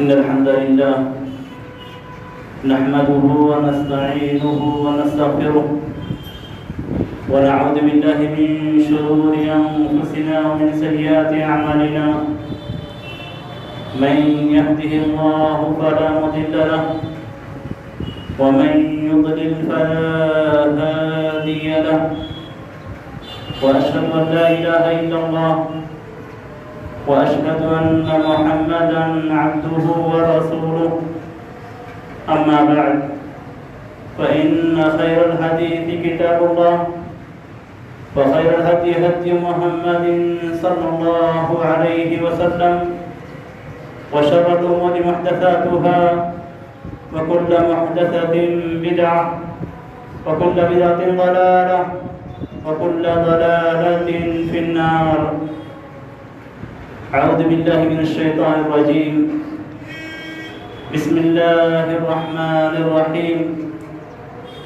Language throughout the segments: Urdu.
إن الحمد لله نحمده ونستعينه ونستغفره ونعوذ بالله من شرور أنفسنا ومن سيئات أعمالنا من يهده الله فلا مضل له ومن يضلل فلا هادي له وأشهد أن لا إله إلا الله وأشهد أن محمدًا عبده ورسوله أما بعد فإن خير الحديث كتاب الله وخير الهدي هدي محمد صلى الله عليه وسلم وشر الأمور محدثاتها وكل محدثة بدعة وكل بدعة ضلالة وكل ضلالة في النار. أعوذ بالله من الشيطان الرجيم. بسم الله الرحمن الرحيم.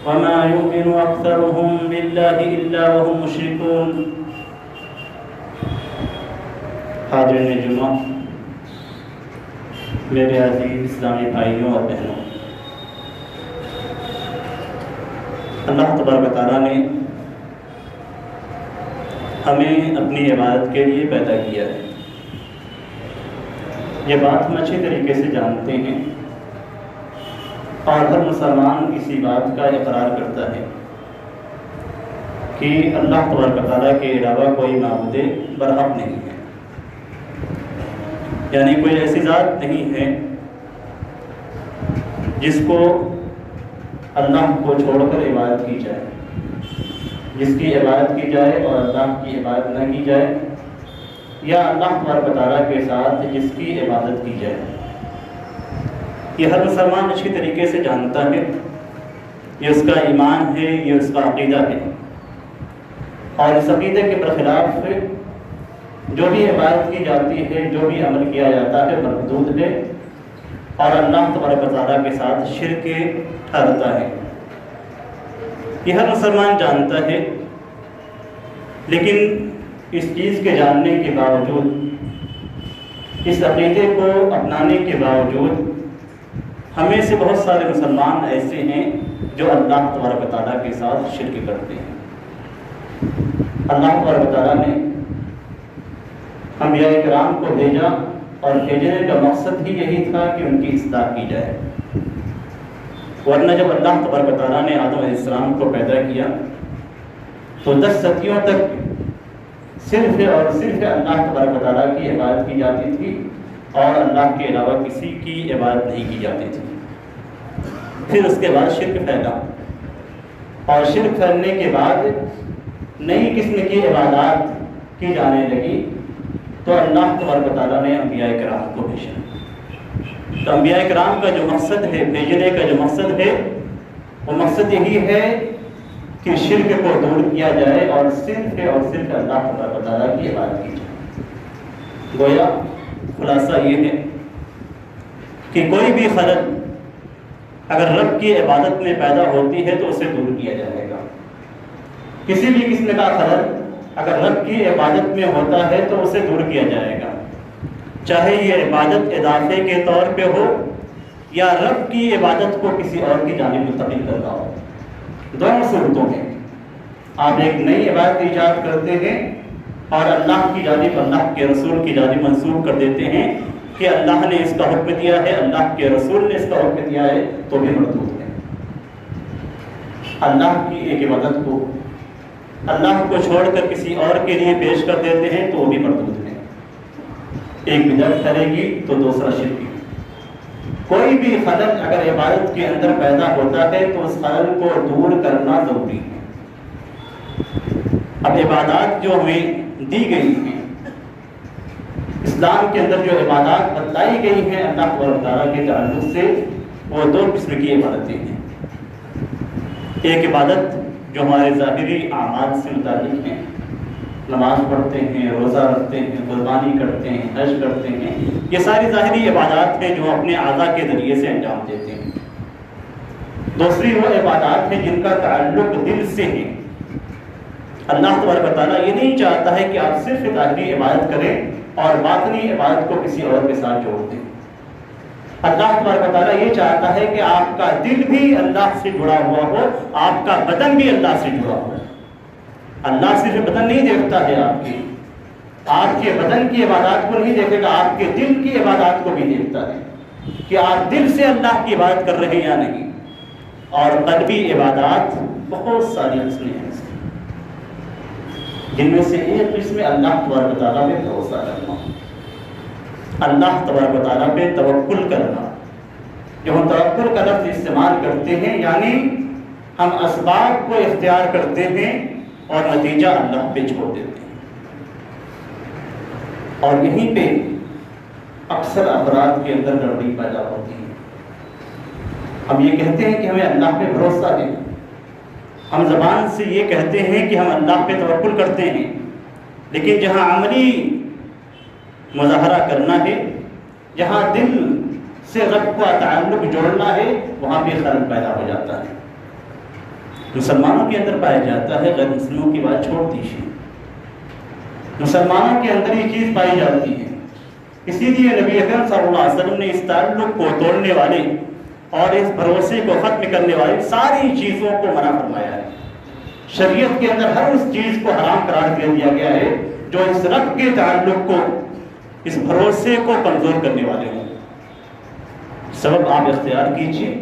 وما يؤمن أكثرهم بالله إلا وهم مشركون. حاضرین جمعہ، میرے عزیز اسلامی بھائیوں اور بہنوں، اللہ تبارک و تعالیٰ نے ہمیں اپنی عبادت کے لیے پیدا کیا ہے. یہ بات ہم اچھے طریقے سے جانتے ہیں اور ہر مسلمان اسی بات کا اقرار کرتا ہے کہ اللہ تبارک و تعالیٰ کے علاوہ کوئی معبود برحق نہیں ہے، یعنی کوئی ایسی ذات نہیں ہے جس کو اللہ کو چھوڑ کر عبادت کی جائے، جس کی عبادت کی جائے اور اللہ کی عبادت نہ کی جائے، یا اللہ تبارک و تعالیٰ کے ساتھ جس کی عبادت کی جائے. یہ ہر مسلمان اچھی طریقے سے جانتا ہے، یہ اس کا ایمان ہے، یہ اس کا عقیدہ ہے، اور اس عقیدے کے برخلاف جو بھی عبادت کی جاتی ہے، جو بھی عمل کیا جاتا ہے مردود ہے اور اللہ تبارک و تعالیٰ کے ساتھ شرک ٹھہرتا ہے. یہ ہر مسلمان جانتا ہے، لیکن اس چیز کے جاننے کے باوجود، اس عقیدے کو اپنانے کے باوجود، ہمیں سے بہت سارے مسلمان ایسے ہیں جو اللہ تبارک و تعالیٰ کے ساتھ شرک کرتے ہیں. اللہ تبارک و تعالیٰ نے انبیاء کرام کو بھیجا اور بھیجنے کا مقصد ہی یہی تھا کہ ان کی اصلاح کی جائے، ورنہ جب اللہ تبارک و تعالیٰ نے آدم علیہ السلام کو پیدا کیا تو 10 صدیوں تک صرف اور صرف اللہ تبارک و تعالیٰ کی عبادت کی جاتی تھی اور اللہ کے علاوہ کسی کی عبادت نہیں کی جاتی تھی. پھر اس کے بعد شرک پھیلا، اور شرک پھیلنے کے بعد نئی قسم کی عبادات کی جانے لگی تو اللہ تبارک و تعالیٰ نے انبیاء کرام کو بھیجا. تو انبیاء کرام کا جو مقصد ہے، بھیجنے کا جو مقصد ہے، وہ مقصد یہی ہے کہ شرک کو دور کیا جائے اور صرف اللہ تبارک و تعالیٰ کی عبادت کی جائے. گویا خلاصہ یہ ہے کہ کوئی بھی خلل اگر رب کی عبادت میں پیدا ہوتی ہے تو اسے دور کیا جائے گا. کسی بھی قسم کا خلل اگر رب کی عبادت میں ہوتا ہے تو اسے دور کیا جائے گا، چاہے یہ عبادت اضافے کے طور پہ ہو یا رب کی عبادت کو کسی اور کی جانب منتقل کرنا ہو. دونوں صورتوں میں آپ ایک نئی عبادت ایجاد کرتے ہیں اور اللہ کی جانب، اللہ کے رسول کی جانب منسوب کر دیتے ہیں کہ اللہ نے اس کا حکم دیا ہے، اللہ کے رسول نے اس کا حکم دیا ہے، تو بھی مردود ہے. اللہ کی ایک عبادت کو اللہ کو چھوڑ کر کسی اور کے لیے پیش کر دیتے ہیں تو وہ بھی مردود ہے. ایک بدعت کرے گی تو دوسرا شرک. کوئی بھی خلل اگر عبادت کے اندر پیدا ہوتا ہے تو اس خلل کو دور کرنا ضروری ہے. اب عبادات جو ہمیں دی گئی ہیں، اسلام کے اندر جو عبادات بتلائی گئی ہیں اللہ تعالیٰ کے تعلق سے، وہ 2 قسم کی عبادتیں ہیں. ایک عبادت جو ہمارے ظاہری اعمال سے متعلق ہیں، نماز پڑھتے ہیں، روزہ رکھتے ہیں، قربانی کرتے ہیں، حج کرتے ہیں، یہ ساری ظاہری عبادات ہیں جو اپنے اعضاء کے ذریعے سے انجام دیتے ہیں. دوسری وہ عبادات ہیں جن کا تعلق دل سے ہے. اللہ تبارک و تعالیٰ یہ نہیں چاہتا ہے کہ آپ صرف ظاہری عبادت کریں اور باطنی عبادت کو کسی اور کے ساتھ جوڑ دیں. اللہ تبارک و تعالیٰ یہ چاہتا ہے کہ آپ کا دل بھی اللہ سے جڑا ہوا ہو، آپ کا بدن بھی اللہ سے جڑا ہو۔ اللہ صرف بدن نہیں دیکھتا ہے آپ کے بدن کی عبادات کو نہیں دیکھے گا، آپ کے دل کی عبادات کو بھی دیکھتا ہے کہ آپ دل سے اللہ کی عبادت کر رہے ہیں یا نہیں۔ اور قلبی عبادات بہت ساری قسمیں ہیں، جن میں سے ایک قسم اللہ تبارک و تعالیٰ پہ بھروسہ کرنا، اللہ تبارک و تعالیٰ پہ توکل کرنا۔ جو ہم توکل کا لفظ استعمال کرتے ہیں یعنی ہم اسباب کو اختیار کرتے ہیں اور نتیجہ اللہ پہ چھوڑ دیتے ہیں۔ اور یہیں پہ اکثر افراد کے اندر گڑبڑی پیدا ہوتی ہے۔ ہم یہ کہتے ہیں کہ ہمیں اللہ پہ بھروسہ ہے، ہم زبان سے یہ کہتے ہیں کہ ہم اللہ پہ توکل کرتے ہیں، لیکن جہاں عملی مظاہرہ کرنا ہے، جہاں دل سے رب کا تعلق جوڑنا ہے، وہاں پہ خلل پیدا ہو جاتا ہے۔ مسلمانوں کے اندر پایا جاتا ہے، غیر مسلموں کی بات چھوڑ دیجیے، مسلمانوں کے اندر یہ چیز پائی جاتی ہے۔ اسی لیے نبی اکرم صلی اللہ علیہ وسلم نے اس تعلق کو توڑنے والے اور اس بھروسے کو ختم کرنے والے ساری چیزوں کو منع فرمایا ہے۔ شریعت کے اندر ہر اس چیز کو حرام قرار دے دیا گیا ہے جو اس رب کے تعلق کو، اس بھروسے کو کمزور کرنے والے ہوں۔ سبب آپ اختیار کیجیے،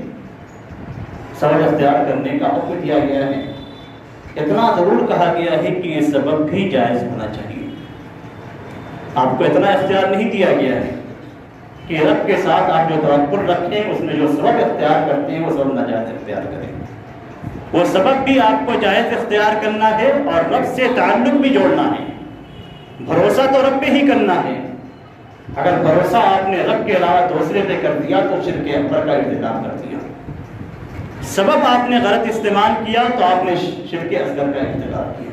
سبب اختیار کرنے کا حکم دیا گیا ہے۔ اتنا ضرور کہا گیا ہے کہ یہ سبب بھی جائز ہونا چاہیے۔ آپ کو اتنا اختیار نہیں دیا گیا ہے کہ رب کے ساتھ آپ جو توکل رکھیں، اس میں جو سبب اختیار کرتے ہیں وہ سبب ناجائز اختیار کریں۔ وہ سبب بھی آپ کو جائز اختیار کرنا ہے اور رب سے تعلق بھی جوڑنا ہے۔ بھروسہ تو رب پہ ہی کرنا ہے۔ اگر بھروسہ آپ نے رب کے علاوہ دوسرے پہ کر دیا تو شرک اکبر کا ارتکاب کر دیا۔ سبب آپ نے غلط استعمال کیا تو آپ نے شرک اصغر کا ارتکاب کیا۔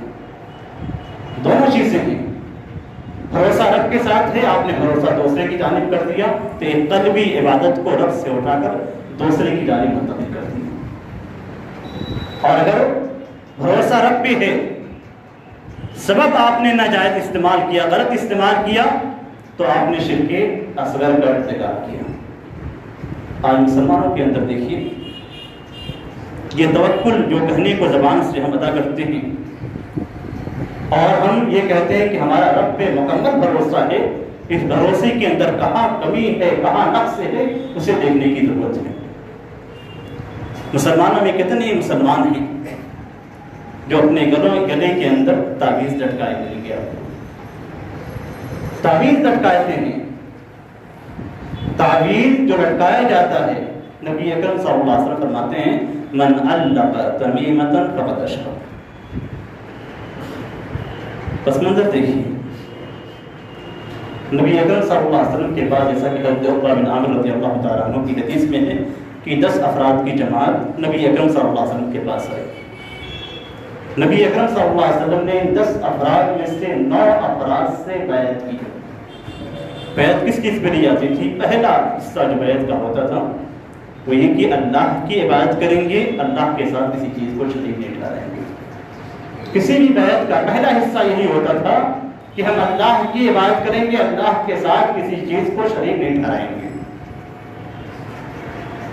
دونوں چیزیں ہیں، بھروسہ رب کے ساتھ ہے، آپ نے بھروسہ دوسرے کی جانب کر دیا تو ایک قلبی عبادت کو رب سے اٹھا کر دوسرے کی جانب منتقل کر دیا۔ اور اگر بھروسہ رب پہ ہے، سبب آپ نے ناجائز استعمال کیا، غلط استعمال کیا تو آپ نے شرک اصغر کا ارتکاب کیا۔ آج مسلمانوں کے اندر دیکھیے، یہ توکل جو کہنے کو زبان سے ہم ادا کرتے ہیں اور ہم یہ کہتے ہیں کہ ہمارا رب پہ مکمل بھروسہ ہے، اس بھروسے کے اندر کہاں کمی ہے، کہاں نقص ہے، اسے دیکھنے کی ضرورت ہے۔ مسلمانوں میں کتنے مسلمان ہیں جو اپنے گلے کے اندر تعویذ لٹکائے مل گیا، تعویذ لٹکاتے ہیں۔ تعویذ جو لٹکایا جاتا ہے، نبی اکرم صلی اللہ علیہ وسلم فرماتے ہیں من علق تمیمۃ فقد اشرک۔ پس منظر دیکھیے، نبی اکرم صلی اللہ علیہ وسلم کے بعد جیسا کہ حضرت عقبہ بن عامر رضی اللہ تعالیٰ عنہ کی حدیث میں ہے کہ 10 افراد کی جماعت نبی اکرم صلی اللہ علیہ وسلم کے پاس آئی۔ نبی اکرم صلی اللہ علیہ وسلم نے 10 افراد میں سے 9 افراد سے بیعت کی۔ بیعت کس چیز پہ لی جاتی تھی؟ پہلا حصہ جو بیعت کا ہوتا تھا وہ یہ کہ اللہ کی عبادت کریں گے، اللہ کے ساتھ کسی چیز کو شریک نہیں ٹھہرائیں گے۔ کسی بھی بیعت کا پہلا حصہ یہی ہوتا تھا کہ ہم اللہ کی عبادت کریں گے، اللہ کے ساتھ کسی چیز کو شریک نہیں ٹھہرائیں گے۔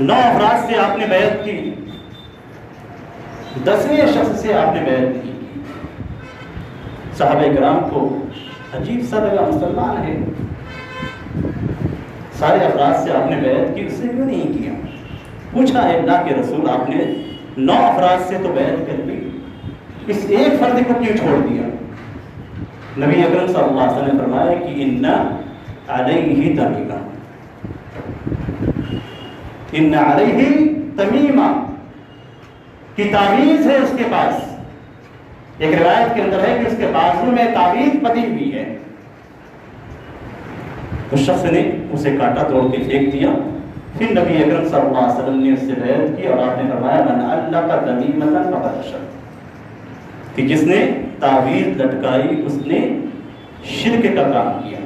9 افراد سے آپ نے بیعت کی، 10ویں شخص سے آپ نے بیعت کی۔ صحابہ کرام کو عجیب سا لگا، مسلمان ہے، سارے افراد سے آپ نے بیعت کی، اس سے کیوں نہیں کیا؟ پوچھا ہے اللہ کے رسول، آپ نے 9 افراد سے تو بیعت کر لی، اس ایک فرد کو کیوں چھوڑ دیا؟ نبی اکرم صلی اللہ علیہ وسلم نے فرمایا کہ ان علیہ تمیمہ، ان علیہ تمیمہ کی تعویذ ہے اس کے پاس۔ ایک روایت کے اندر ہے کہ اس کے بازو میں تعویذ پتی ہوئی ہے۔ اس شخص نے اسے کاٹا، توڑ کے پھینک دیا۔ پھر نبی اکرم صلی اللہ علیہ وسلم نے اس سے بیعت کی اور آپ نے فرمایا من علق تمیمۃ فقد اشرک، کہ جس نے تعویذ لٹکائی اس نے شرک کا کام کیا۔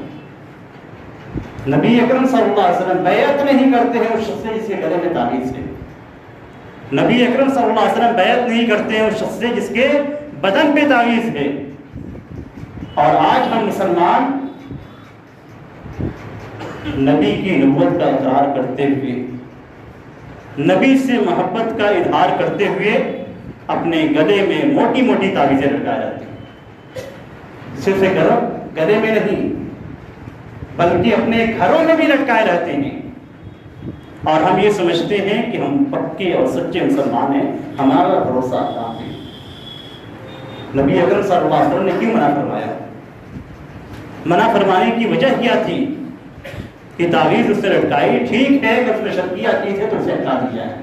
نبی اکرم صلی اللہ علیہ وسلم بیعت نہیں کرتے ہیں اس شخص سے جس کے گلے میں تعویذ ہے۔ نبی اکرم صلی اللہ علیہ وسلم بیعت نہیں کرتے ہیں اس شخص سے جس کے بدن پہ تعویذ ہے۔ اور آج ہم مسلمان نبی کی نبوت کا اقرار کرتے ہوئے، نبی سے محبت کا اظہار کرتے ہوئے اپنے گلے میں موٹی موٹی تعویذیں لٹکائے رہتے ہیں. صرف گلے میں نہیں بلکہ اپنے گھروں میں بھی لٹکائے رہتے ہیں. اور ہم یہ سمجھتے ہیں کہ ہم پکے اور سچے مسلمان ہیں، ہمارا بھروسہ اللہ ہے. نبی اکرم صلی اللہ علیہ وسلم نے کیوں منع فرمایا؟ منع فرمانے کی وجہ کیا تھی کہ تعویذ اس سے لٹکائی، ٹھیک ہے کہ اس میں شرکیہ چیز ہے تو اسے ہٹا دی جائے.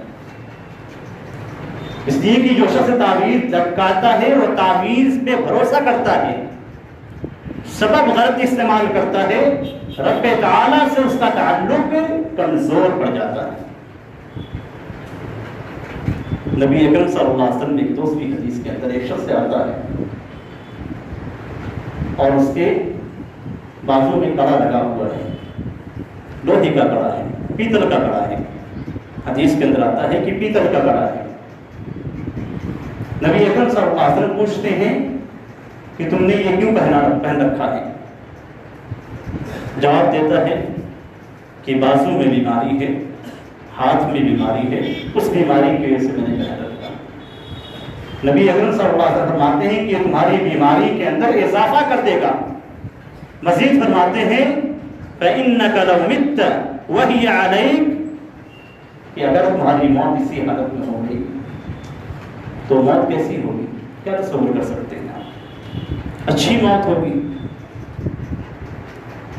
اس لیے کہ جو شخص تعویذ لٹکاتا ہے وہ تعویذ پہ بھروسہ کرتا ہے، سبب غلط استعمال کرتا ہے، رب تعالیٰ سے اس کا تعلق کمزور پڑ جاتا ہے. نبی اکرم صلی اللہ علیہ وسلم نے ایک دوسری حدیث کے اندر ایک شخص سے آتا ہے اور اس کے بازو میں کڑا لگا ہوا ہے، لوہے کا کڑا ہے، پیتل کا کڑا ہے. حدیث کے اندر آتا ہے کہ پیتل کا کڑا ہے. نبی اکرم صلی اللہ علیہ وسلم پوچھتے ہیں کہ تم نے یہ کیوں پہن رکھا ہے؟ جواب دیتا ہے کہ بازو میں بیماری ہے، ہاتھ میں بیماری ہے، اس بیماری کی وجہ سے میں نے پہن رکھا. نبی اکرم صلی اللہ علیہ وسلم فرماتے ہیں کہ یہ تمہاری بیماری کے اندر اضافہ کر دے گا. مزید فرماتے ہیں فَإِنَّكَ لَوْ مِتَّ وَهِيَ عَلَيْكَ کہ اگر تمہاری موت اسی حالت میں ہو گئی تو موت کیسی ہوگی؟ کیا تصور کر سکتے ہیں آپ؟ اچھی موت ہوگی.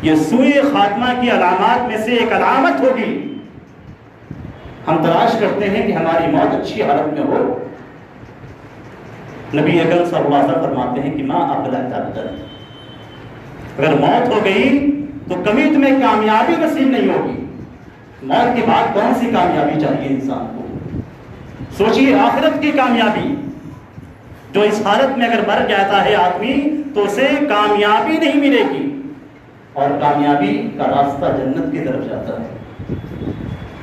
یہ سوء خاتمہ کی علامات میں سے ایک علامت ہوگی. ہم تلاش کرتے ہیں کہ ہماری موت اچھی حالت میں ہو. نبی اکرم صلی اللہ علیہ وسلم فرماتے ہیں کہ ماں ابلغ تبدل، اگر موت ہو گئی تو کبھی تمہیں کامیابی نصیب نہیں ہوگی. موت کے بعد کون سی کامیابی چاہیے انسان کو؟ سوچیے آخرت کی کامیابی. جو اس حالت میں اگر مر جاتا ہے آدمی تو اسے کامیابی نہیں ملے گی، اور کامیابی کا راستہ جنت کی طرف جاتا ہے،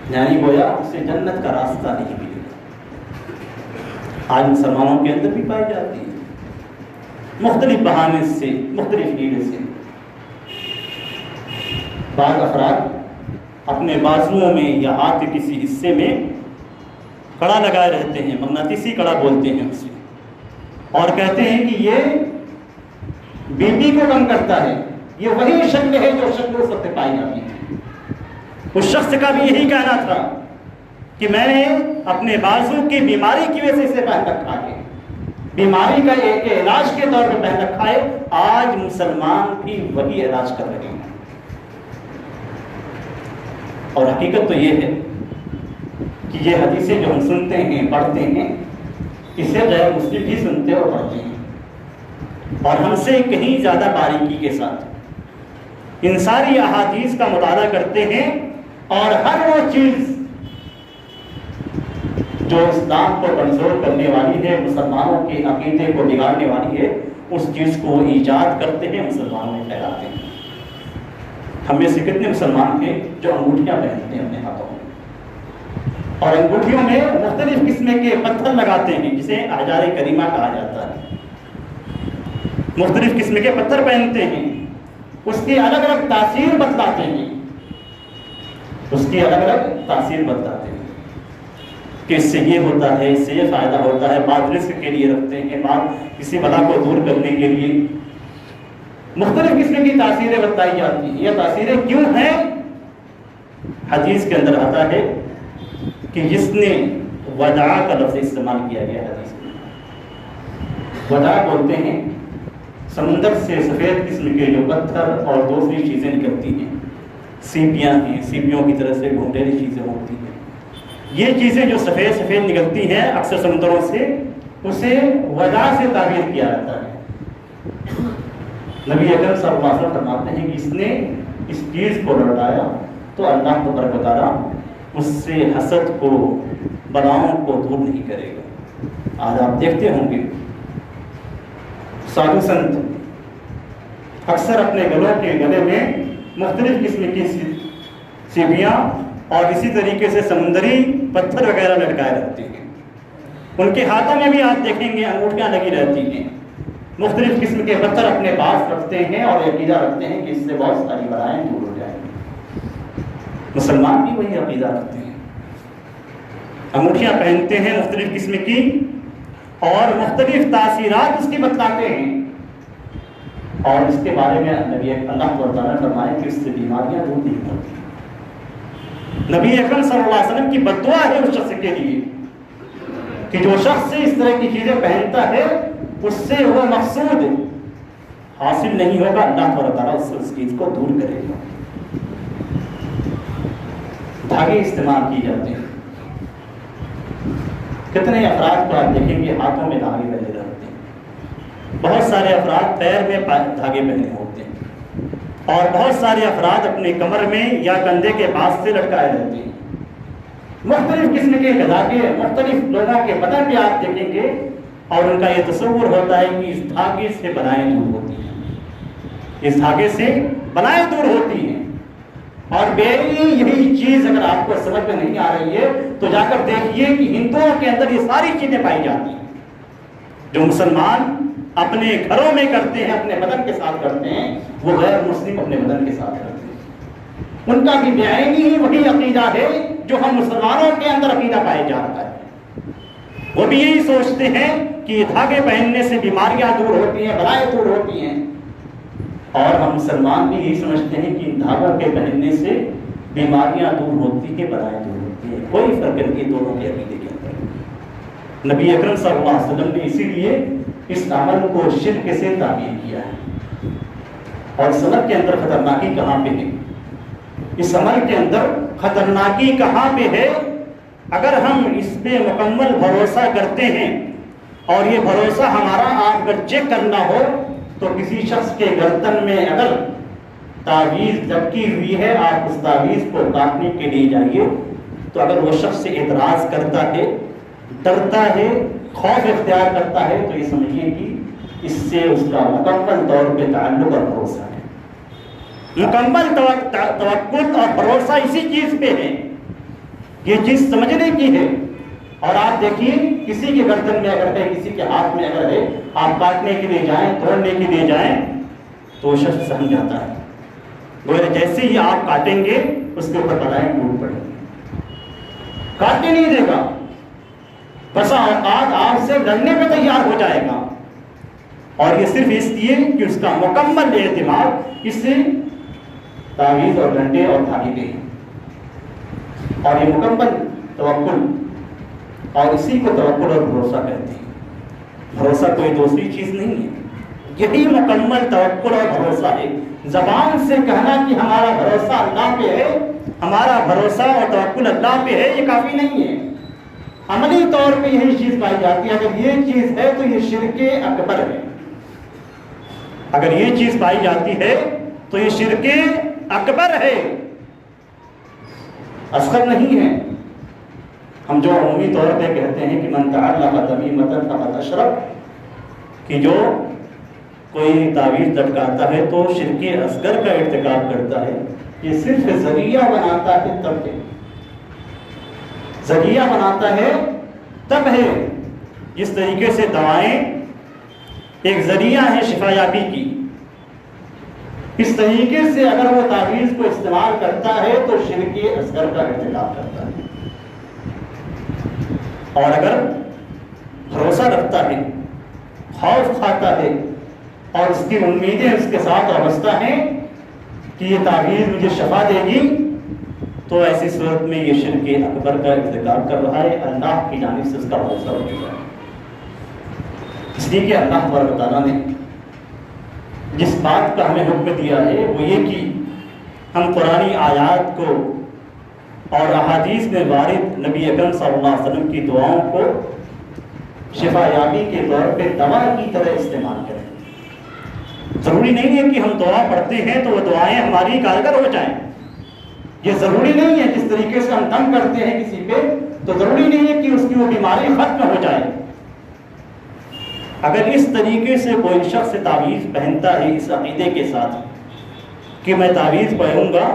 یعنی گویا اسے جنت کا راستہ نہیں ملے گا. آج مسلمانوں کے اندر بھی پائی جاتی ہے مختلف بہانے سے، مختلف ہیلے سے. بعض افراد اپنے بازوؤں میں یا ہاتھ کے کسی حصے میں کڑا لگائے رہتے ہیں، مغناطیسی کڑا بولتے ہیں اسے، اور کہتے ہیں کہ یہ بی پی کو کم کرتا ہے. یہ وہی شکل ہے جو شکل اس وقت پائی جاتی ہے. اس شخص کا بھی یہی کہنا تھا کہ میں نے اپنے بازو کی بیماری کی وجہ سے اسے پہن رکھا ہے، بیماری کا ایک علاج کے طور پہ پہن رکھا ہے. آج مسلمان بھی وہی علاج کر رہے ہیں. اور حقیقت تو یہ ہے کہ یہ حدیثیں جو ہم سنتے ہیں، پڑھتے ہیں، اسے غیر مسلم بھی سنتے اور پڑھتے ہیں، اور ہم سے کہیں زیادہ باریکی کے ساتھ ان ساری احادیث کا مطالعہ کرتے ہیں، اور ہر وہ چیز جو اسلام کو کمزور کرنے والی ہے، مسلمانوں کے عقیدے کو بگاڑنے والی ہے، اس چیز کو ایجاد کرتے ہیں، مسلمانوں میں پھیلاتے ہیں. ہم میں سے کتنے مسلمان ہیں جو انگوٹھیاں پہنتے ہیں اپنے ہاتھوں میں، اور انگوٹھیوں میں مختلف قسم کے پتھر لگاتے ہیں جسے احجار کریمہ کہا جاتا ہے. مختلف قسم کے پتھر پہنتے ہیں، اس کی الگ الگ تاثیر بتلاتے ہیں، اس کی الگ الگ تاثیر بتلاتے ہیں کہ اس سے یہ ہوتا ہے، اس سے یہ فائدہ ہوتا ہے. بعض رزق کے لیے رکھتے ہیں، بعض کسی بلا کو دور کرنے کے لیے. مختلف قسم کی تاثیریں بتائی جاتی ہیں. یہ تاثیریں کیوں ہیں؟ حدیث کے اندر آتا ہے کہ جس نے وداع کا لفظ استعمال کیا گیا حدیث میں. وداع بولتے ہیں سمندر سے سفید قسم کے جو پتھر اور دوسری چیزیں نکلتی ہیں، سیپیاں ہیں، سیپیوں کی طرح سے گھونٹیلی چیزیں ہوتی ہیں. یہ چیزیں جو سفید سفید نکلتی ہیں اکثر سمندروں سے، اسے وداع سے تعبیر کیا جاتا ہے. نبی اکرم صلی اللہ علیہ وسلم فرماتے ہیں کہ اس نے اس چیز کو لوٹایا تو اللہ تبارک و تعالیٰ اس سے حسد کو، بلاؤں کو دور نہیں کرے گا. آج آپ دیکھتے ہوں گے سادھو سنت اکثر اپنے گلوں کے گلے میں مختلف قسم کی سیپیاں اور اسی طریقے سے سمندری پتھر وغیرہ لٹکائے رہتے ہیں. ان کے ہاتھوں میں بھی آپ دیکھیں گے انگوٹھیاں لگی رہتی ہیں. مختلف قسم کے پتھر اپنے پاس رکھتے ہیں اور عقیدہ رکھتے ہیں کہ اس سے بہت ساری بلائیں دور ہو جائیں گی. مسلمان بھی وہی عقیدہ رکھتے ہیں، انگوٹھیاں پہنتے ہیں مختلف قسم کی اور مختلف تاثیرات اس کی بتلاتے ہیں، اور اس کے بارے میں نبی اللہ تعالیٰ نے فرمایا کہ اس سے بیماریاں دور نہیں ہوتی۔ نبی اکرم صلی اللہ علیہ وسلم کی بد دعا ہے اس شخص کے لیے کہ جو شخص اس طرح کی چیزیں پہنتا ہے اس سے وہ مقصود حاصل نہیں ہوگا، اللہ تعالیٰ اس سے اس چیز کو دور کرے گا۔ دھاگے استعمال کی جاتے ہیں، کتنے افراد کو آپ دیکھیں گے ہاتھوں میں دھاگے پہنے رہتے ہیں، بہت سارے افراد پیر میں دھاگے پہنے ہوتے ہیں، اور بہت سارے افراد اپنے کمر میں یا کندھے کے پاس سے لٹکائے رہتے ہیں۔ مختلف قسم کے دھاگے مختلف لوگوں کے بدن پہ آپ دیکھیں گے اور ان کا یہ تصور ہوتا ہے کہ اس دھاگے سے بلائیں دور ہوتی ہیں، اس دھاگے سے بلائیں دور ہوتی ہیں۔ اور بیری یہی چیز اگر آپ کو سمجھ میں نہیں آ رہی ہے تو جا کر دیکھیے کہ ہندوؤں کے اندر یہ ساری چیزیں پائی جاتی ہیں جو مسلمان اپنے گھروں میں کرتے ہیں، اپنے بدن کے ساتھ کرتے ہیں، وہ غیر مسلم اپنے بدن کے ساتھ کرتے ہیں۔ ان کا بھی بعینی ہی وہی عقیدہ ہے جو ہم مسلمانوں کے اندر عقیدہ پائے جاتا ہے۔ وہ بھی یہی سوچتے ہیں کہ دھاگے پہننے سے بیماریاں دور ہوتی ہیں، بلائیں دور ہوتی ہیں، اور ہم مسلمان بھی یہی سمجھتے ہیں کہ دھاگوں کے پہننے سے بیماریاں دور ہوتی ہیں، بلائیں دور ہوتی ہیں۔ کوئی فرق نہیں دونوں کے عقیدے کے اندر۔ نبی اکرم صلی اللہ علیہ وسلم نے اسی لیے اس عمل کو شرک سے تعبیر کیا ہے۔ اور اس عمل کے اندر خطرناکی کہاں پہ ہے؟ اس عمل کے اندر خطرناکی کہاں پہ ہے؟ اگر ہم اس پہ مکمل بھروسہ کرتے ہیں اور یہ بھروسہ ہمارا آپ اگر چیک کرنا ہو تو کسی شخص کے گردن میں اگر تعویذ لٹکی ہوئی ہے، آپ اس تعویذ کو کاٹنے کے لیے جائیے تو اگر وہ شخص اعتراض کرتا ہے، ڈرتا ہے، خوف اختیار کرتا ہے تو یہ سمجھیے کہ اس سے اس کا مکمل طور پہ تعلق اور بھروسہ ہے۔ مکمل توکل اور بھروسہ اسی چیز پہ ہے، یہ چیز سمجھنے کی ہے۔ اور آپ دیکھیے کسی کے گردن میں اگر ہے، کسی کے ہاتھ میں اگر ہے، آپ کاٹنے کے لیے جائیں، توڑنے کے لیے جائیں تو وہ شخص سمجھ جاتا ہے، گویا جیسے ہی آپ کاٹیں گے اس کے اوپر بلائیں ٹوٹ پڑیں گے، کاٹنے نہیں دے گا، بسا اوقات آپ سے لڑنے پہ تیار ہو جائے گا۔ اور یہ صرف اس لیے کہ اس کا مکمل اعتماد اس سے تعویذ اور ڈنڈے اور دھاگے پہ ہے، اور یہ مکمل توکل، اور اسی کو توکل اور بھروسہ کہتے ہیں۔ بھروسہ کوئی دوسری چیز نہیں ہے، یہی مکمل توکل اور بھروسہ ہے۔ زبان سے کہنا کہ ہمارا بھروسہ اللہ پہ ہے، ہمارا بھروسہ اور توکل اللہ پہ ہے، یہ کافی نہیں ہے۔ عملی طور پہ یہی چیز پائی جاتی ہے۔ اگر یہ چیز ہے تو یہ شرک اکبر ہے، اگر یہ چیز پائی جاتی ہے تو یہ شرک اکبر ہے، اصغر نہیں ہے۔ ہم جو عمومی طور پہ کہتے ہیں کہ من تعلق تمیمۃ فقد اشرک، کہ جو کوئی تعویذ لٹکاتا ہے تو شرک اصغر کا ارتکاب کرتا ہے، یہ صرف ذریعہ بناتا ہے تب ہے، ذریعہ بناتا ہے تب ہے۔ جس طریقے سے دوائیں ایک ذریعہ ہے شفا یابی کی، اس طریقے سے اگر وہ تعویذ کو استعمال کرتا ہے تو شرک اصغر کا ارتکاب کرتا ہے۔ اور اگر بھروسہ رکھتا ہے، خوف کھاتا ہے اور اس کی امیدیں اس کے ساتھ وابستہ ہیں کہ یہ تعویذ مجھے شفا دے گی، تو ایسی صورت میں یہ شرک اکبر کا ارتکاب کر رہا ہے، اللہ کی جانب سے اس کا بھروسہ ہو چکا ہے۔ اس لیے کہ اللہ تبارک و تعالیٰ نے جس بات کا ہمیں حکم دیا ہے وہ یہ کہ ہم قرآنی آیات کو اور احادیث میں وارد نبی اکرم صلی اللہ علیہ وسلم کی دعاؤں کو شفا یابی کے طور پہ دوا کی طرح استعمال کریں۔ ضروری نہیں ہے کہ ہم دعا پڑھتے ہیں تو وہ دعائیں ہماری کارگر ہو جائیں، یہ ضروری نہیں ہے۔ جس طریقے سے ہم دم کرتے ہیں کسی پہ تو ضروری نہیں ہے کہ اس کی وہ بیماری ختم ہو جائے۔ اگر اس طریقے سے کوئی شخص تعویذ پہنتا ہے اس عقیدے کے ساتھ کہ میں تعویذ پہنوں گا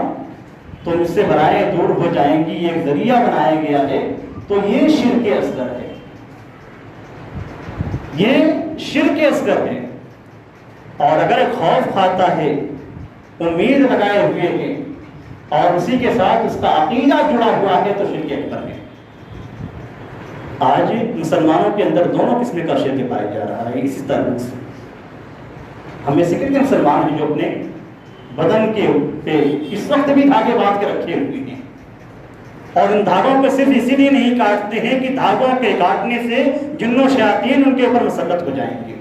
تو مجھ سے بلائیں دور ہو جائیں گی، یہ ایک ذریعہ بنایا گیا ہے، تو یہ شرک اصغر ہے، یہ شرک اصغر ہے۔ اور اگر خوف کھاتا ہے، امید لگائے ہوئے ہے اور اسی کے ساتھ اس کا عقیدہ جڑا ہوا ہے تو شرک اکبر ہے۔ آج مسلمانوں کے اندر دونوں قسم کا شرک پایا جا رہا ہے اسی تعلق سے۔ ہمیں سے کتنے مسلمان ہیں جو اپنے بدن کے پہ اس وقت بھی دھاگے باندھ کے رکھے ہوئے ہیں، اور ان دھاگوں کو صرف اسی لیے نہیں کاٹتے ہیں کہ دھاگوں کے کاٹنے سے جن و شیاطین ان کے اوپر مسلط ہو جائیں گے،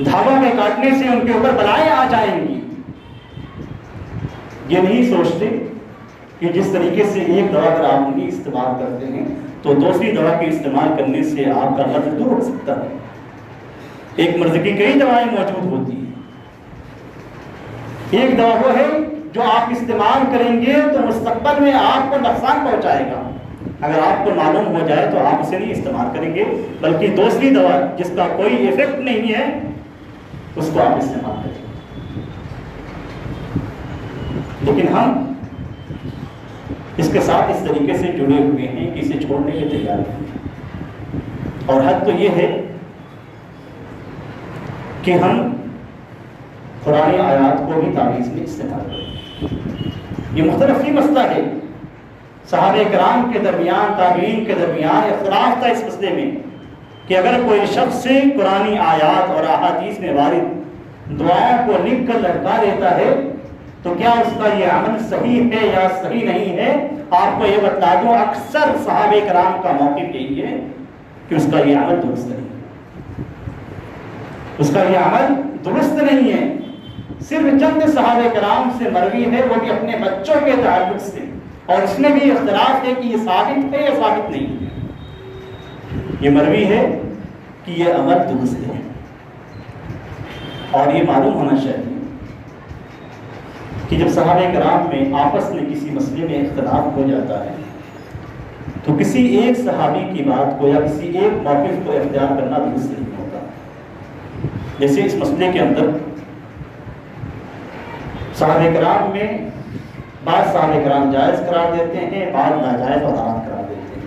دھاگوں کے کاٹنے سے ان کے اوپر بلائیں آ جائیں گی۔ یہ نہیں سوچتے کہ جس طریقے سے ایک دوا اگر آپ نہیں استعمال کرتے ہیں تو دوسری دوا کے استعمال کرنے سے آپ کا مرض دور ہو سکتا ہے۔ ایک مرض کی کئی دوائیں موجود ہوتی ہیں، ایک دوا وہ ہے جو آپ استعمال کریں گے تو مستقبل میں آپ کو نقصان پہنچائے گا، اگر آپ کو معلوم ہو جائے تو آپ اسے نہیں استعمال کریں گے، بلکہ دوسری دوا جس کا کوئی ایفیکٹ نہیں ہے اس کو آپ استعمال کریں گے۔ لیکن ہم اس کے ساتھ اس طریقے سے جڑے ہوئے ہیں کہ اسے چھوڑنے کے تیار ہیں، اور حد تو یہ ہے کہ ہم قرآن آیات کو بھی تعویذ میں استعمال کریں۔ یہ مختلف ہی مسئلہ ہے، صحابہ کرام کے درمیان، تابعین کے درمیان اختلاف تھا اس مسئلے میں کہ اگر کوئی شخص سے قرآن آیات اور احادیث میں وارد دعاؤں کو لکھ کر لٹکا دیتا ہے تو کیا اس کا یہ عمل صحیح ہے یا صحیح نہیں ہے۔ آپ کو یہ بتا دوں اکثر صحابہ کرام کا موقف یہی ہے کہ اس کا یہ عمل درست نہیں ہے، اس کا یہ عمل درست نہیں ہے۔ صرف چند صحابہ کرام سے مروی ہے، وہ بھی اپنے بچوں کے تعلق سے، اور اس میں بھی اختلاف ہے کہ یہ ثابت ہے یا ثابت نہیں ہے۔ یہ مروی ہے کہ یہ عمل درست ہے، اور یہ معلوم ہونا چاہیے کہ جب صحابہ کرام میں آپس میں کسی مسئلے میں اختلاف ہو جاتا ہے تو کسی ایک صحابی کی بات کو یا کسی ایک موقف کو اختیار کرنا درست نہیں ہوتا۔ جیسے اس مسئلے کے اندر صحابہ کرام میں بعض صحابہ کرام جائز قرار دیتے ہیں، بعض ناجائز اور حرام قرار دیتے ہیں۔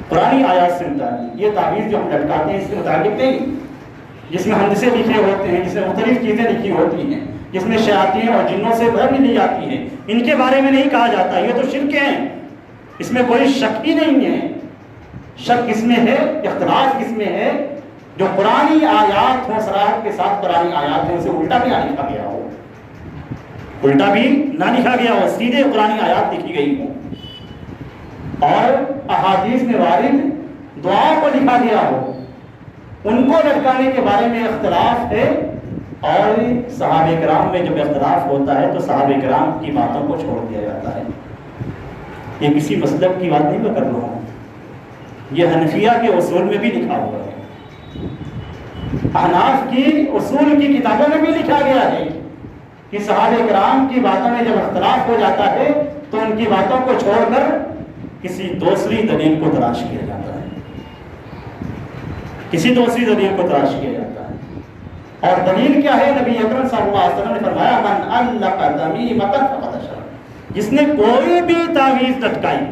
قرآن آیات سے متعلق یہ تعویذ جو ہم لٹکاتے ہیں اس کے متعلق نہیں، جس میں ہندسے لکھے ہوتے ہیں، جس میں مختلف چیزیں لکھی ہوتی ہیں، جس میں شیاطین اور جنوں سے بھر لی جاتی ہیں، ان کے بارے میں نہیں کہا جاتا یہ تو شرک ہیں، اس میں کوئی شک ہی نہیں ہے۔ شک کس میں ہے، اختلاف کس میں ہے، جو قرآنی آیات ہوں، صراحت کے ساتھ قرآنی آیات ہیں، اسے الٹا بھی نہ لکھا گیا ہو، الٹا بھی نہ لکھا گیا ہو، سیدھے قرآنی آیات لکھی گئی ہوں، اور احادیث میں وارد دعاؤں کو لکھا گیا ہو، ان کو لٹکانے کے بارے میں اختلاف ہے۔ اور صحابہ کرام میں جب اختلاف ہوتا ہے تو صحابہ کرام کی باتوں کو چھوڑ دیا جاتا ہے۔ یہ کسی مسلک کی بات نہیں میں کر رہا ہوں، یہ حنفیہ کے اصول میں بھی لکھا ہوا ہے، احناف کی اصول کی کتابوں میں بھی لکھا گیا ہے کہ صحابہ کرام کی باتوں میں جب اختلاف ہو جاتا ہے تو ان کی باتوں کو چھوڑ کر کسی دوسری دلیل کو تلاش کیا جاتا ہے، کسی دوسری دلیل کو تلاش کیا جاتا ہے۔ اور دلیل کیا ہے؟ نبی اکرم صلی اللہ علیہ وسلم نے فرمایا من علق تمیمۃ فقد اشرک، جس نے کوئی بھی تعویذ لٹکائی،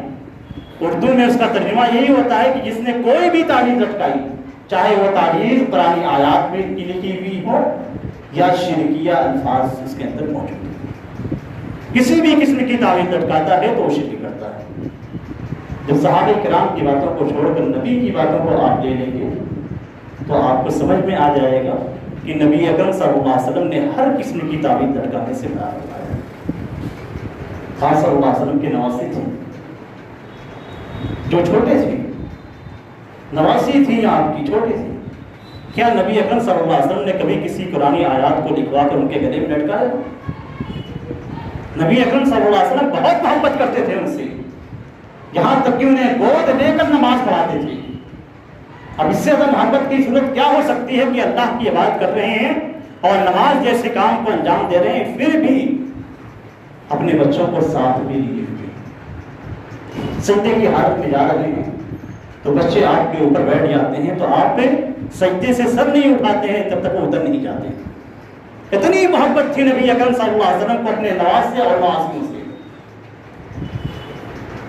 اردو میں اس کا ترجمہ یہی ہوتا ہے کہ جس نے کوئی بھی تعویذ لٹکائی، چاہے وہ تعویذ قرآن آیات میں کی لکھی ہوئی ہو یا شرکیہ الفاظ اس کے اندر موجود ہو، کسی بھی قسم کی تعویذ لٹکاتا ہے تو وہ شرک کرتا ہے۔ جب صحابہ کرام کی باتوں کو چھوڑ کر نبی کی باتوں کو آپ لے لیں گے تو آپ کو سمجھ میں آ جائے گا کہ نبی اکرم صلی اللہ علیہ وسلم نے ہر قسم کی تعویذ لٹکانے سے منع فرمایا۔ خاص صلی اللہ علیہ وسلم کے نواسی تھے جو چھوٹے تھے، نواسی تھی آپ کی چھوٹی تھی، کیا نبی اکرم صلی اللہ علیہ وسلم نے کبھی کسی قرآن آیات کو لکھوا کر ان کے گلے میں لٹکایا؟ نبی اکرم صلی اللہ علیہ وسلم بہت محبت کرتے تھے ان سے، یہاں تک کہ انہیں گود لے کر نماز پڑھاتے تھے۔ اب اس سے زیادہ محبت کی صورت کیا ہو سکتی ہے کہ اللہ کی عبادت کر رہے ہیں اور نماز جیسے کام کو انجام دے رہے ہیں، پھر بھی اپنے بچوں کو ساتھ بھی لیے ہوئے سجدے کی حالت میں جا رہے ہیں تو بچے آپ کے اوپر بیٹھ جاتے ہیں تو آپ پہ سجدے سے سر نہیں اٹھاتے ہیں تب تک وہ ادھر نہیں جاتے۔ اتنی محبت تھی نبی اکرم صلی اللہ علیہ وسلم کو اپنے نواز سے اور نوازیوں سے،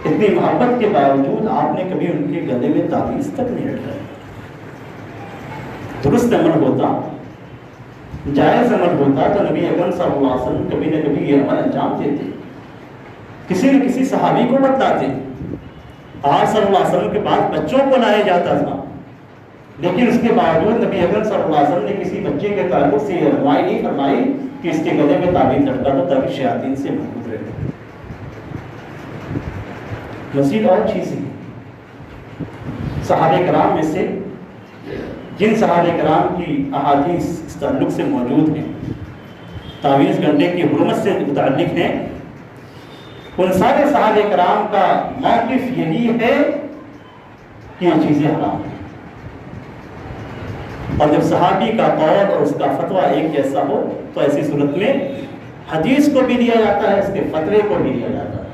اتنی محبت کے باوجود آپ نے کبھی ان کے گلے میں تعویذ تک نہیں لٹکائی۔ درست عمل ہوتا، جائز عمل ہوتا تو نبی اکرم صلی اللہ علیہ وسلم کبھی نہ کبھی یہ عمل انجام دیتے، کسی نہ کسی صحابی کو بتلاتے. آپ صلی اللہ علیہ وسلم کے بعد بچوں کو لایا جاتا تھا، لیکن اس کے باوجود نبی اکرم صلی اللہ علیہ وسلم نے کسی بچے کے تعلق سے یہ رہنمائی نہیں فرمائی کہ اس کے گلے میں تعویذ لٹکا دو تاکہ شیاطین سے محفوظ رہے. مزید اور چیزیں صحابہ کرام میں سے جن صحابہ کرام کی احادیث اس تعلق سے موجود ہیں، تعویذ کرنے کی حرمت سے متعلق ہیں، ان سارے صحابہ کرام کا موقف یہی ہے کہ یہ چیزیں حرام ہیں. اور جب صحابی کا قول اور اس کا فتویٰ ایک جیسا ہو تو ایسی صورت میں حدیث کو بھی لیا جاتا ہے، اس کے فتوے کو بھی لیا جاتا ہے.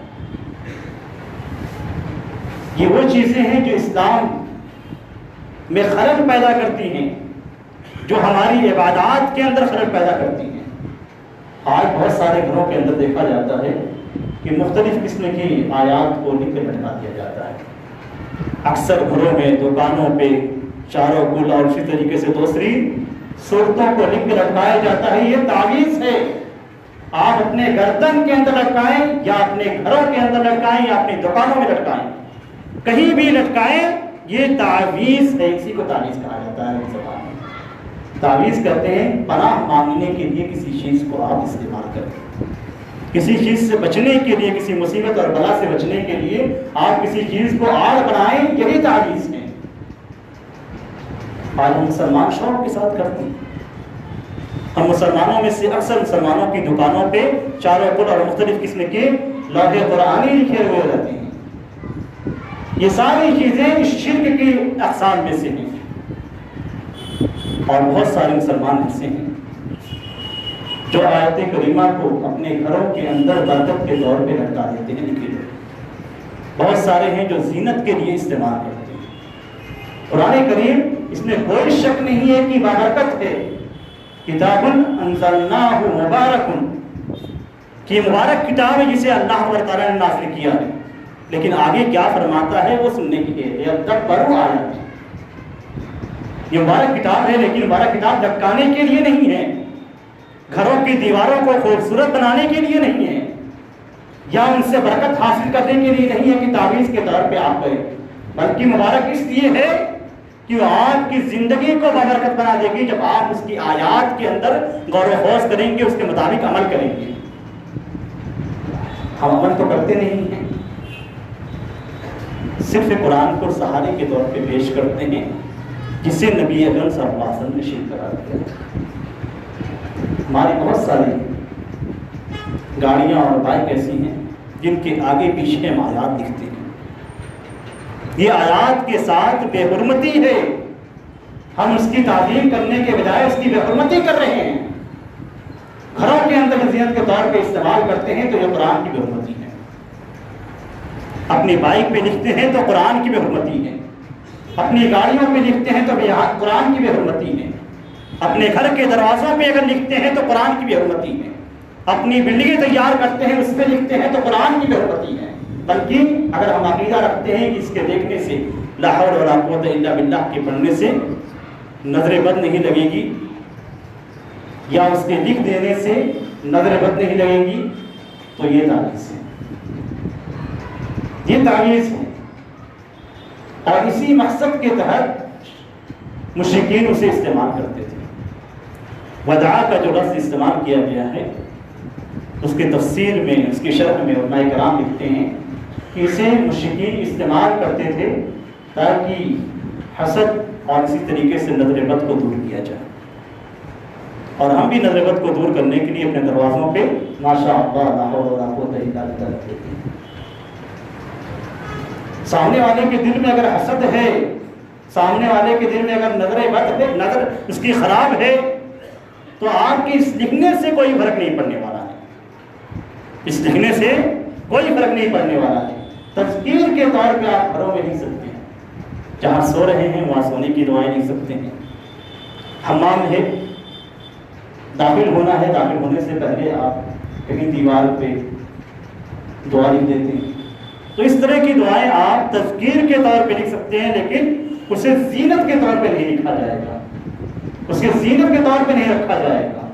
یہ وہ چیزیں ہیں جو اسلام میں خلل پیدا کرتی ہیں، جو ہماری عبادات کے اندر خلل پیدا کرتی ہیں. آج بہت سارے گھروں کے اندر دیکھا جاتا ہے کہ مختلف قسم کی آیات کو لکھ کے لٹکا دیا جاتا ہے. اکثر گھروں میں، دکانوں پہ چاروں گل اور اسی طریقے سے دوسری صورتوں کو لکھ کے لٹکایا جاتا ہے. یہ تعویذ ہے. آپ اپنے گردن کے اندر لٹکائیں یا اپنے گھروں کے اندر لٹکائیں یا اپنی دکانوں میں لٹکائیں، کہیں بھی لٹکائیں، یہ تعویذ ہے. اسی کو تعویذ کہا جاتا ہے. تعویذ کہتے ہیں پناہ مانگنے کے لیے کسی چیز کو آپ استعمال کریں، کسی چیز سے بچنے کے لیے، کسی مصیبت اور بلا سے بچنے کے لیے آپ کسی چیز کو آڑ بنائیں، یہی تعویذ ہے. آج ہم مسلمان شوق کے ساتھ کرتے ہیں. ہم مسلمانوں میں سے اکثر مسلمانوں کی دکانوں پہ چاروں پر اور مختلف قسم کے لوحے قرآنی لکھے ہوئے رہتے ہیں. یہ ساری چیزیں اس شرک کی اقسام میں سے ہیں. اور بہت سارے مسلمان ایسے ہیں جو آیت کریمہ کو اپنے گھروں کے اندر برکت کے طور پہ لٹکا دیتے ہیں لکھے ہوئے. بہت سارے ہیں جو زینت کے لیے استعمال کرتے ہیں. قرآن کریم اس میں کوئی شک نہیں ہے کہ بابرکت ہے. کتاب انزلناہ مبارک، کہ مبارک کتاب ہے جسے اللہ تعالیٰ نے نازل کیا ہے. لیکن آگے کیا فرماتا ہے وہ سننے کی ہے. اب تک پڑھو آیت. یہ مبارک کتاب ہے، لیکن مبارک کتاب لٹکانے کے لیے نہیں ہے، گھروں کی دیواروں کو خوبصورت بنانے کے لیے نہیں ہے، یا ان سے برکت حاصل کرنے کے لیے نہیں ہے کہ تعویذ کے طور پہ آپ کریں، بلکہ مبارک اس لیے ہے کہ وہ آپ کی زندگی کو بابرکت بنا دے گی جب آپ اس کی آیات کے اندر غور و خوض کریں گے، اس کے مطابق عمل کریں گے. ہم عمل تو کرتے نہیں ہیں، صرف قرآن کو سہارے کے طور پہ پیش کرتے ہیں جسے نبی اکرم صلی اللہ علیہ وسلم نے شرک قرار دیا. ہماری بہت ساری گاڑیاں اور بائک ایسی ہیں جن کے آگے پیچھے ہم آیات لکھتے ہیں. یہ آیات کے ساتھ بے حرمتی ہے. ہم اس کی تعظیم کرنے کے بجائے اس کی بے حرمتی کر رہے ہیں. گھروں کے اندر زینت کے طور پہ استعمال کرتے ہیں تو یہ قرآن کی بے حرمتی ہے. اپنی بائک پہ لکھتے ہیں تو قرآن کی بے حرمتی ہے. اپنی گاڑیوں پہ لکھتے ہیں تو قرآن کی بے حرمتی ہے. اپنے گھر کے دروازوں پہ اگر لکھتے ہیں تو قرآن کی بے حرمتی ہے. اپنی بلڈنگیں تیار کرتے ہیں اس پہ لکھتے ہیں تو قرآن کی بے حرمتی ہے. بلکہ اگر ہم عقیدہ رکھتے ہیں کہ اس کے دیکھنے سے لا حول ولا قوت الا باللہ کے پڑھنے سے نظر بد نہیں لگے گی، یا اس کے لکھ دینے سے نظر بد نہیں لگے گی، تو یہ تعویذ ہے. یہ تعویذ ہے. اور اسی مقصد کے تحت مشرکین اسے استعمال کرتے تھے. ودعا کا جو لفظ استعمال کیا گیا ہے اس کے تفسیر میں، اس کی شرح میں علماء کرام لکھتے ہیں کہ اسے مشرکین استعمال کرتے تھے تاکہ حسد اور اسی طریقے سے نظر بد کو دور کیا جائے. اور ہم بھی نظر بد کو دور کرنے کے لیے اپنے دروازوں پہ ماشاء اللہ لا حول ولا قوت الا باللہ لکھتے ہیں. سامنے والے کے دل میں اگر حسد ہے، سامنے والے کے دل میں اگر نظر بد ہے، نظر اس کی خراب ہے، تو آپ کی اس لکھنے سے کوئی فرق نہیں پڑنے والا ہے. اس لکھنے سے کوئی فرق نہیں پڑنے والا ہے. تذکیر کے طور پہ آپ گھروں میں لکھ سکتے ہیں. جہاں سو رہے ہیں وہاں سونے کی دعائیں لکھ سکتے ہیں. حمام ہے، داخل ہونا ہے، داخل ہونے سے پہلے آپ کہیں دیوار پہ دعا لکھ دیتے ہیں. تو اس طرح کی دعائیں آپ تذکیر کے طور پہ لکھ سکتے ہیں، لیکن اسے زینت کے طور پہ نہیں لکھا جائے گا، اس کے زینت کے طور پہ نہیں رکھا جائے گا.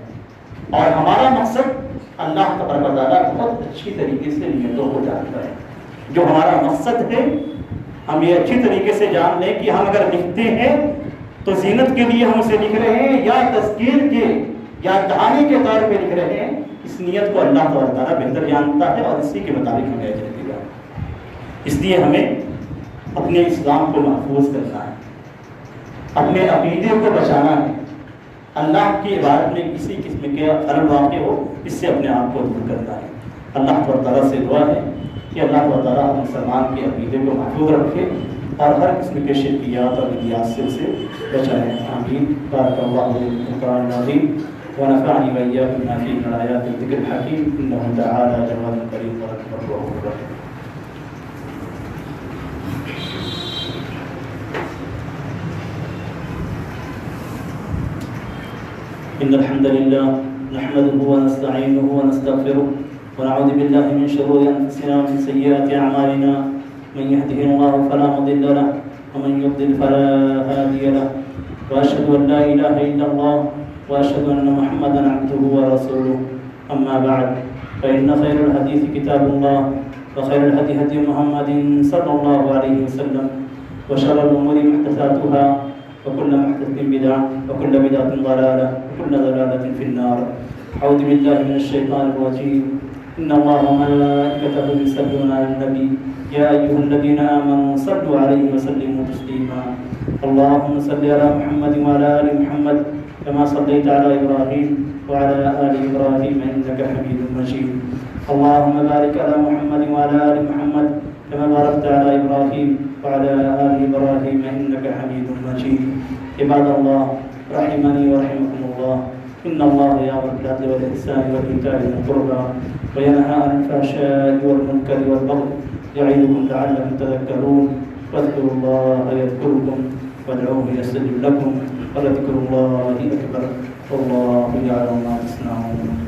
اور ہمارا مقصد اللہ تبارک و تعالیٰ بہت اچھی طریقے سے نیتوں کو جانتا ہے. جو ہمارا مقصد ہے ہم یہ اچھی طریقے سے جان لیں کہ ہم اگر لکھتے ہیں تو زینت کے لیے ہم اسے لکھ رہے ہیں یا تذکیر کے یا دہانی کے طور پہ لکھ رہے ہیں. اس نیت کو اللہ تبارک و تعالیٰ بہتر جانتا ہے اور اسی کے مطابق ہمیں اجر دے گا. اس لیے ہمیں اپنے اسلام کو محفوظ کرنا ہے, اپنے عقیدے کو بچانا ہے. اللہ کی عبادت میں کسی قسم کے خلل واقع ہو اس سے اپنے آپ کو دور کرنا ہے. اللہ تبارک و تعالیٰ سے دعا ہے کہ اللہ تبارک و تعالیٰ مسلمان کے عقیدے کو محفوظ رکھے اور ہر قسم کے شرکیات اور بدعات سے اسے بچائیں. آمین. بارک اللہ فی القرآن العظیم ونفعني وإياكم بما فيه من الآيات والذكر الحكيم إنه تعالى جواد كريم ورحمة الله. إن الحمد لله نحمده ونستعينه ونستغفره ونعوذ بالله من شرور أنفسنا ومن سيئات أعمالنا. من يهده الله فلا مضل له ومن يضلل فلا هادي له وأشهد أن لا إله إلا الله وأشهد أن محمدا عبده ورسوله. أما بعد فإن خير الحديث كتاب الله وخير الهدي هدي محمد صلى الله عليه وسلم وشر الأمور محدثاتها وكل محدثة بدعة وكل بدعة ضلالة وكل ضلالة في النار. أعوذ بالله من الشيطان الرجيم. إن الله وملائكته يصلون على النبي يا أيها الذين آمنوا صلوا عليه وسلموا تسليما. اللهم صل على محمد وعلى آل محمد كما صليت على إبراهيم وعلى آل إبراهيم إنك حميد مجيد. اللهم بارك على محمد وعلى آل محمد كما باركت على إبراهيم وعلى آل إبراهيم إنك حميد مجيد. عباد الله رحمني ورحمكم الله. إن الله يأمر بالعدل والإحسان وإيتاء ذي القربى وينهى عن الفحشاء والمنكر والبغي يعظكم لعلكم تذكرون. واذكروا الله يذكركم وادعوه يستجب لكم ولذكر الله أكبر والله يعلم ما تصنعون.